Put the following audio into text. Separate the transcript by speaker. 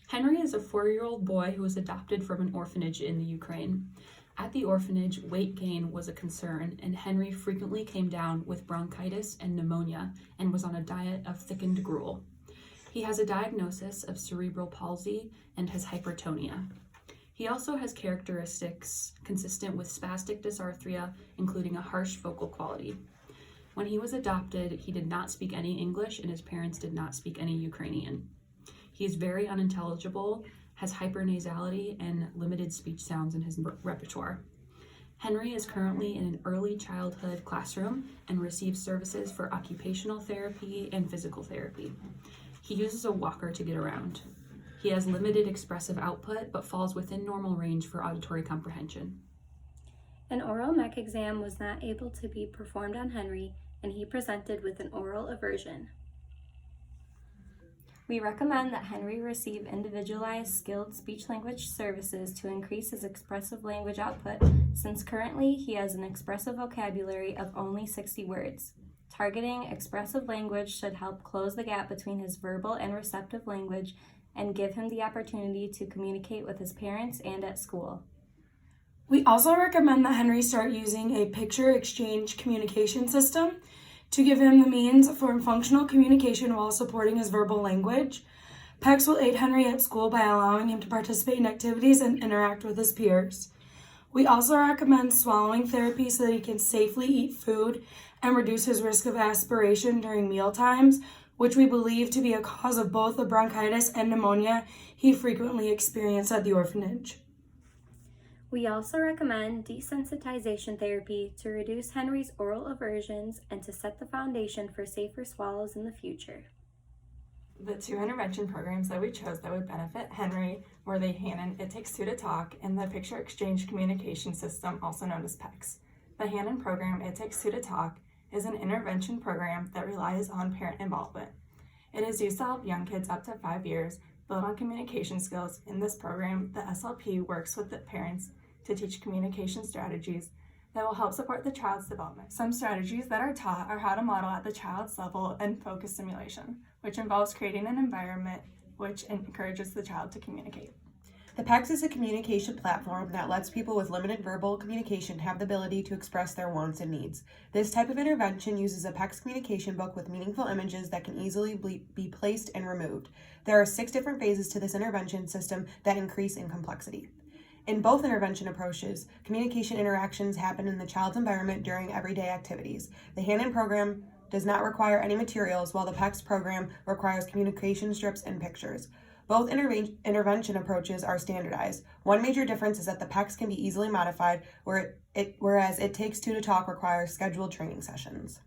Speaker 1: Henry is a 4-year-old boy who was adopted from an orphanage in the Ukraine. At the orphanage, weight gain was a concern, and Henry frequently came down with bronchitis and pneumonia and was on a diet of thickened gruel. He has a diagnosis of cerebral palsy and has hypertonia. He also has characteristics consistent with spastic dysarthria, including a harsh vocal quality. When he was adopted, he did not speak any English and his parents did not speak any Ukrainian. He is very unintelligible, has hypernasality, and limited speech sounds in his repertoire. Henry is currently in an early childhood classroom and receives services for occupational therapy and physical therapy. He uses a walker to get around. He has limited expressive output, but falls within normal range for auditory comprehension.
Speaker 2: An oral mech exam was not able to be performed on Henry, and he presented with an oral aversion. We recommend that Henry receive individualized skilled speech-language services to increase his expressive language output, since currently he has an expressive vocabulary of only 60 words. Targeting expressive language should help close the gap between his verbal and receptive language and give him the opportunity to communicate with his parents and at school.
Speaker 3: We also recommend that Henry start using a picture exchange communication system to give him the means for functional communication while supporting his verbal language. PECS will aid Henry at school by allowing him to participate in activities and interact with his peers. We also recommend swallowing therapy so that he can safely eat food and reduce his risk of aspiration during meal times, which we believe to be a cause of both the bronchitis and pneumonia he frequently experienced at the orphanage.
Speaker 2: We also recommend desensitization therapy to reduce Henry's oral aversions and to set the foundation for safer swallows in the future.
Speaker 4: The 2 intervention programs that we chose that would benefit Henry were the Hannon It Takes 2 to Talk and the Picture Exchange Communication System, also known as PECS. The Hannon program, It Takes 2 to Talk, is an intervention program that relies on parent involvement. It is used to help young kids up to 5 years build on communication skills. In this program, the SLP works with the parents to teach communication strategies that will help support the child's development. Some strategies that are taught are how to model at the child's level and focus stimulation, which involves creating an environment which encourages the child to communicate.
Speaker 5: The PECS is a communication platform that lets people with limited verbal communication have the ability to express their wants and needs. This type of intervention uses a PECS communication book with meaningful images that can easily be placed and removed. There are 6 different phases to this intervention system that increase in complexity. In both intervention approaches, communication interactions happen in the child's environment during everyday activities. The Hannon program does not require any materials, while the PECS program requires communication strips and pictures. Both intervention approaches are standardized. One major difference is that the PECS can be easily modified, whereas It Takes 2 to Talk requires scheduled training sessions.